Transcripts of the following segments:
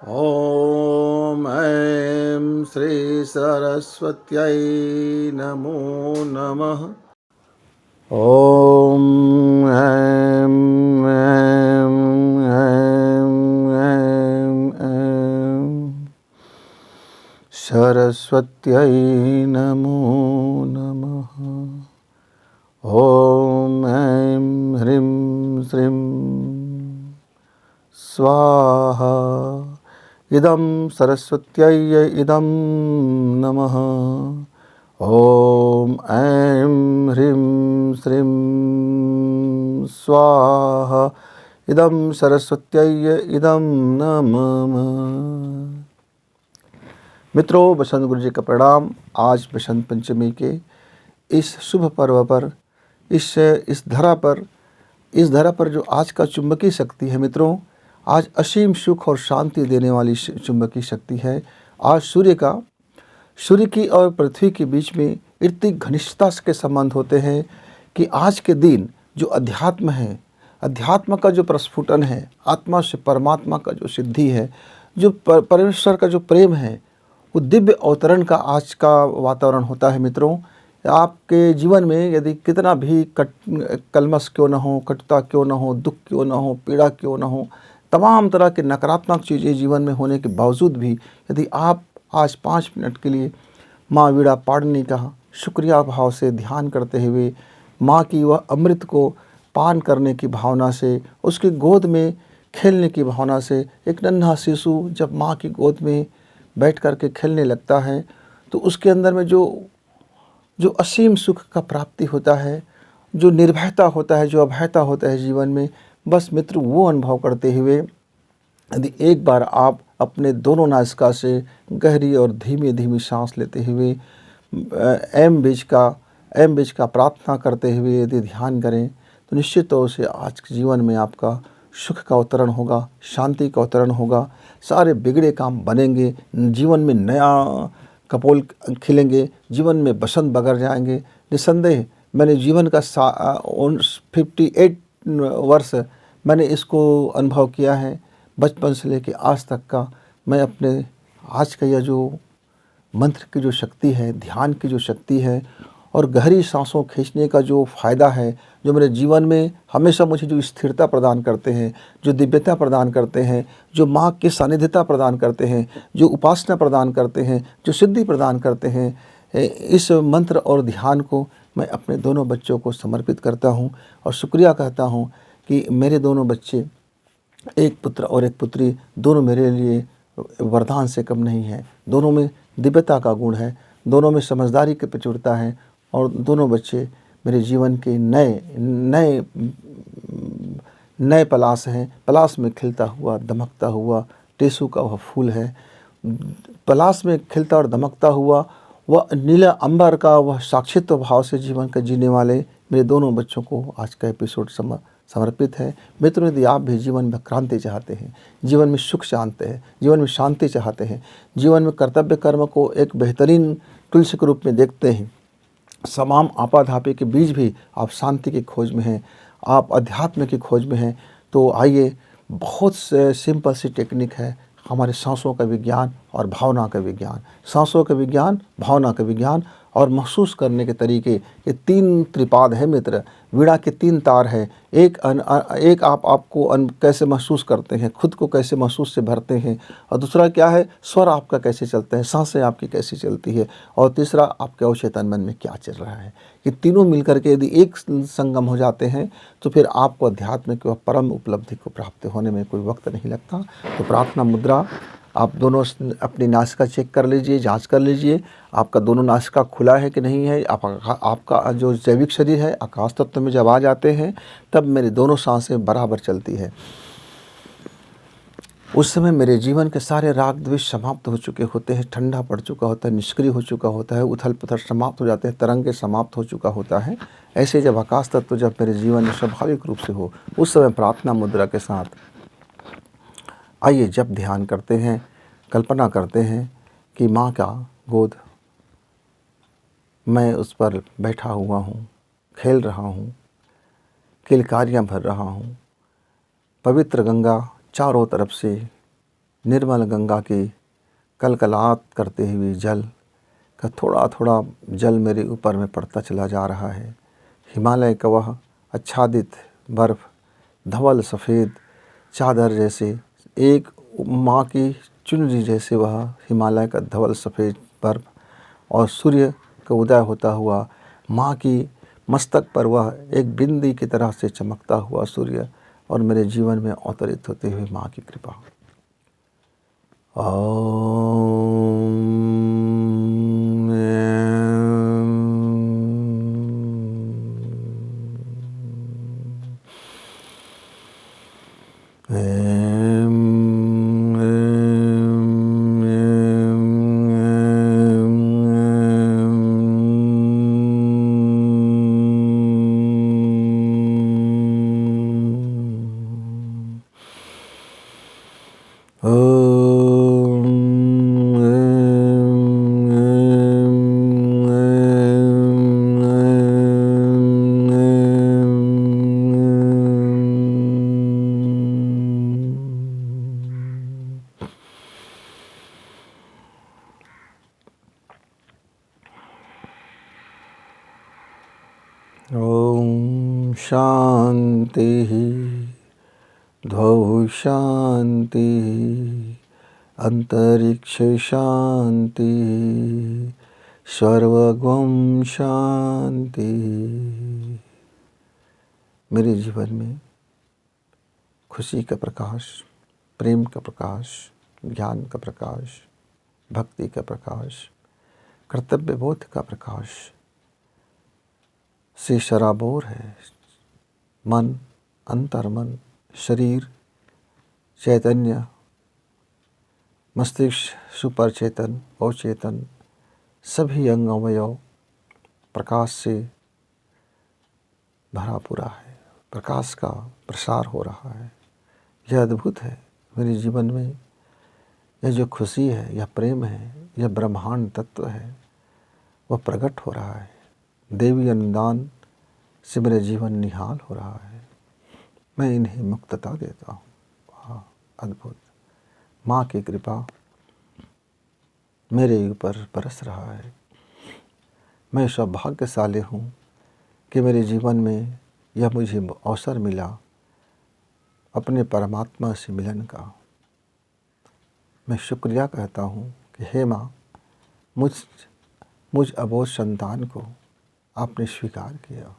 ॐ ऐं श्री सरस्वत्यै नमो नमः। ॐ ऐं ऐं ऐं ऐं ऐं सरस्वत्यै नमो नमः। ॐ ऐं ह्रीं श्रीं स्वाहा। इदं सरस्वत्यै इदं नमः। ॐ ऐं ह्रीं श्रीं स्वाहा। इदं सरस्वत्यै इदं नमः। मित्रों, बसंत गुरु जी का प्रणाम। आज बसंत पंचमी के इस शुभ पर्व पर इस धरा पर जो आज का चुंबकीय शक्ति है मित्रों, आज असीम सुख और शांति देने वाली चुंबकीय शक्ति है। आज सूर्य की और पृथ्वी के बीच में इतनी घनिष्ठता के संबंध होते हैं कि आज के दिन जो अध्यात्म है, अध्यात्म का जो प्रस्फुटन है, आत्मा से परमात्मा का जो सिद्धि है, जो परमेश्वर का जो प्रेम है, वो दिव्य अवतरण का आज का वातावरण होता है। मित्रों, आपके जीवन में यदि कितना भी कलमश क्यों न हो, कटुता क्यों न हो, दुख क्यों न हो, पीड़ा क्यों न हो, तमाम तरह के नकारात्मक चीज़ें जीवन में होने के बावजूद भी यदि आप आज 5 मिनट के लिए माँ वीणा पाणिनी का शुक्रिया भाव से ध्यान करते हुए, माँ की वह अमृत को पान करने की भावना से, उसकी गोद में खेलने की भावना से, एक नन्हा शिशु जब माँ की गोद में बैठ कर के खेलने लगता है तो उसके अंदर में जो असीम सुख का प्राप्ति होता है, जो निर्भयता होता है, जो अभयता होता है जीवन में, बस मित्र वो अनुभव करते हुए यदि एक बार आप अपने दोनों नासिका से गहरी और धीमी धीमी सांस लेते हुए एम बीज का प्रार्थना करते हुए यदि ध्यान करें तो निश्चित तौर से आज के जीवन में आपका सुख का अवतरण होगा, शांति का अवतरण होगा, सारे बिगड़े काम बनेंगे, जीवन में नया कपोल खिलेंगे, जीवन में बसंत बगर जाएंगे। निस्संदेह मैंने जीवन का 58 वर्ष मैंने इसको अनुभव किया है, बचपन से लेकर आज तक का। मैं अपने आज का यह जो मंत्र की जो शक्ति है, ध्यान की जो शक्ति है और गहरी सांसों खींचने का जो फ़ायदा है, जो मेरे जीवन में हमेशा मुझे जो स्थिरता प्रदान करते हैं, जो दिव्यता प्रदान करते हैं, जो माँ की सानिध्यता प्रदान करते हैं, जो उपासना प्रदान करते हैं, जो सिद्धि प्रदान करते हैं, इस मंत्र और ध्यान को मैं अपने दोनों बच्चों को समर्पित करता हूँ और शुक्रिया कहता हूँ कि मेरे दोनों बच्चे, एक पुत्र और एक पुत्री, दोनों मेरे लिए वरदान से कम नहीं है। दोनों में दिव्यता का गुण है, दोनों में समझदारी की प्रचुरता है और दोनों बच्चे मेरे जीवन के नए पलाश हैं। पलाश में खिलता हुआ, दमकता हुआ टेसू का वह फूल है। पलाश में खिलता और दमकता हुआ वह नीला अंबर का वह साक्षित्व भाव से जीवन का जीने वाले मेरे दोनों बच्चों को आज का एपिसोड समर्पित है। मित्रों, यदि आप भी जीवन में क्रांति चाहते हैं, जीवन में सुख चाहते हैं, जीवन में शांति चाहते हैं, जीवन में कर्तव्य कर्म को एक बेहतरीन तुलसी के रूप में देखते हैं, तमाम आपाधापी के बीच भी आप शांति की खोज में हैं, आप अध्यात्म की खोज में हैं, तो आइए, बहुत से सिंपल सी टेक्निक है, हमारे सांसों का विज्ञान और भावना का विज्ञान, सांसों का विज्ञान, भावना का विज्ञान और महसूस करने के तरीके। ये 3 त्रिपाद है मित्र, वीणा के 3 तार हैं। एक आपको कैसे महसूस करते हैं, खुद को कैसे महसूस से भरते हैं, और दूसरा क्या है, स्वर आपका कैसे चलता है, सांसें आपकी कैसी चलती है, और तीसरा आपके अवचेतन मन में क्या चल रहा है। ये तीनों मिलकर के यदि एक संगम हो जाते हैं तो फिर आपको अध्यात्म की परम उपलब्धि को प्राप्त होने में कोई वक्त नहीं लगता। तो प्रार्थना मुद्रा, आप दोनों अपनी नासिका चेक कर लीजिए, जांच कर लीजिए, आपका दोनों नासिका खुला है कि नहीं है। आपका जो जैविक शरीर है आकाश तत्व में जब आ जाते हैं तब मेरी दोनों सांसें बराबर चलती है। उस समय मेरे जीवन के सारे राग द्वेष समाप्त हो चुके होते हैं, ठंडा पड़ चुका होता है, निष्क्रिय हो चुका होता है, उथल पुथल समाप्त हो जाते हैं, तरंगे समाप्त हो चुका होता है। ऐसे जब आकाश तत्व जब मेरे जीवन में स्वाभाविक रूप से हो, उस समय प्रार्थना मुद्रा के साथ आइए, जब ध्यान करते हैं, कल्पना करते हैं कि माँ का गोद, मैं उस पर बैठा हुआ हूँ, खेल रहा हूँ, किलकारियाँ भर रहा हूँ, पवित्र गंगा चारों तरफ से निर्मल गंगा के कलकलात करते हुए जल का थोड़ा थोड़ा जल मेरे ऊपर में पड़ता चला जा रहा है। हिमालय का वह आच्छादित बर्फ़ धवल सफ़ेद चादर जैसे, एक माँ की चुनरी जैसे वह हिमालय का धवल सफ़ेद बर्फ़, और सूर्य का उदय होता हुआ माँ की मस्तक पर वह एक बिंदी की तरह से चमकता हुआ सूर्य, और मेरे जीवन में अवतरित होते हुए माँ की कृपा। ओम शांति द्वौ शांति अंतरिक्ष शांति सर्वगम शांति। मेरे जीवन में खुशी का प्रकाश, प्रेम का प्रकाश, ज्ञान का प्रकाश, भक्ति का प्रकाश, कर्तव्य बोध का प्रकाश से शराबोर है। मन, अंतर्मन, शरीर, चैतन्य, मस्तिष्क, सुपर चेतन, अवचेतन, सभी अंग अवयव प्रकाश से भरा पूरा है। प्रकाश का प्रसार हो रहा है। यह अद्भुत है। मेरे जीवन में यह जो खुशी है, यह प्रेम है, यह ब्रह्मांड तत्व है, वह प्रकट हो रहा है। देवी अनुदान से मेरा जीवन निहाल हो रहा है। मैं इन्हें मुक्तता देता हूँ। वाह, अद्भुत। माँ की कृपा मेरे ऊपर बरस रहा है। मैं सौभाग्यशाली हूँ कि मेरे जीवन में यह मुझे अवसर मिला अपने परमात्मा से मिलन का। मैं शुक्रिया कहता हूँ कि हे माँ, मुझ अबोध संतान को आपने स्वीकार किया,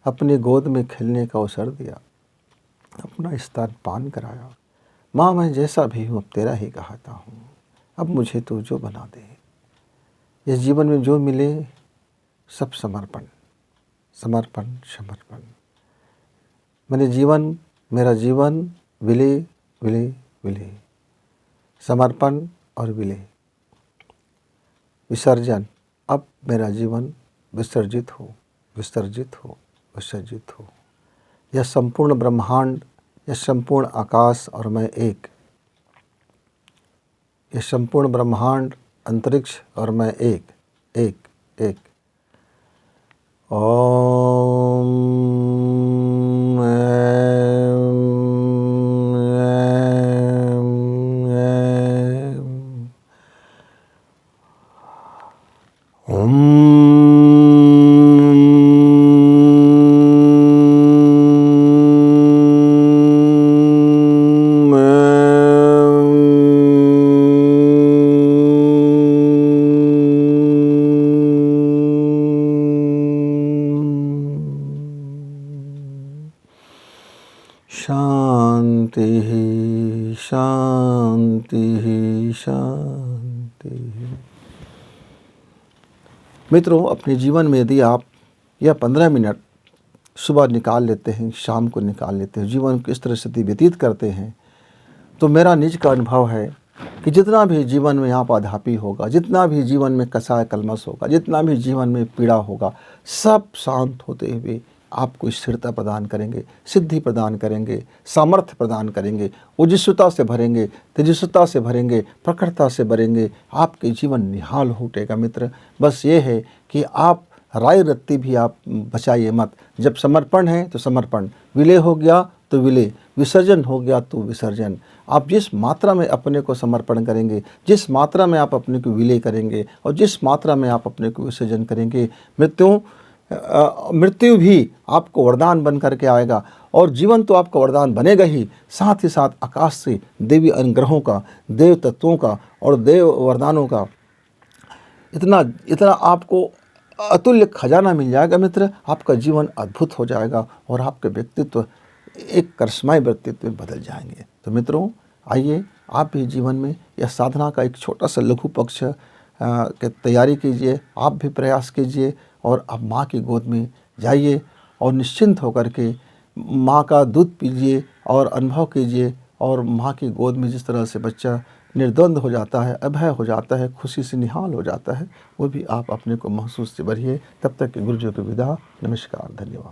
अपनी गोद में खेलने का अवसर दिया, अपना स्तनपान कराया। माँ, मैं जैसा भी हूँ अब तेरा ही कहता हूँ। अब मुझे तू जो बना दे। इस जीवन में जो मिले सब समर्पण, समर्पण, समर्पण। मेरा जीवन विले विले विले, समर्पण और विले, विसर्जन। अब मेरा जीवन विसर्जित हो, विसर्जित हो, विसर्जित हो। यह संपूर्ण ब्रह्मांड, यह संपूर्ण आकाश और मैं एक, यह संपूर्ण ब्रह्मांड, अंतरिक्ष और मैं एक, एक, एक। ओम शांति शांति शांति। मित्रों, अपने जीवन में यदि आप यह 15 मिनट सुबह निकाल लेते हैं, शाम को निकाल लेते हैं, जीवन को इस तरह से व्यतीत करते हैं, तो मेरा निज का अनुभव है कि जितना भी जीवन में आपाधापी होगा, जितना भी जीवन में कसाय कलमश होगा, जितना भी जीवन में पीड़ा होगा, सब शांत होते हुए आपको स्थिरता प्रदान करेंगे, सिद्धि प्रदान करेंगे, सामर्थ्य प्रदान करेंगे, ओजस्विता से भरेंगे, तेजस्विता से भरेंगे, प्रखरता से भरेंगे। आपके जीवन निहाल हो उठेगा। मित्र, बस ये है कि आप राय रत्ती भी आप बचाइए मत। जब समर्पण है तो समर्पण, विलय हो गया तो विलय, विसर्जन हो गया तो विसर्जन। आप जिस मात्रा में अपने को समर्पण करेंगे, जिस मात्रा में आप अपने को विलय करेंगे और जिस मात्रा में आप अपने को विसर्जन करेंगे, मृत्यु भी आपको वरदान बन करके आएगा। और जीवन तो आपका वरदान बनेगा ही, साथ ही साथ आकाश से देवी अनुग्रहों का, देव तत्वों का और देव वरदानों का इतना इतना आपको अतुल्य खजाना मिल जाएगा मित्र। आपका जीवन अद्भुत हो जाएगा और आपके व्यक्तित्व एक करिश्माई व्यक्तित्व में बदल जाएंगे। तो मित्रों, आइए आप भी जीवन में यह साधना का एक छोटा सा लघु पक्ष की तैयारी कीजिए, आप भी प्रयास कीजिए और आप माँ की गोद में जाइए और निश्चिंत होकर के माँ का दूध पीजिए और अनुभव कीजिए। और माँ की गोद में जिस तरह से बच्चा निर्द्वंद हो जाता है, अभय हो जाता है, खुशी से निहाल हो जाता है, वो भी आप अपने को महसूस से भरिए। तब तक के गुरु जी को विदा। नमस्कार, धन्यवाद।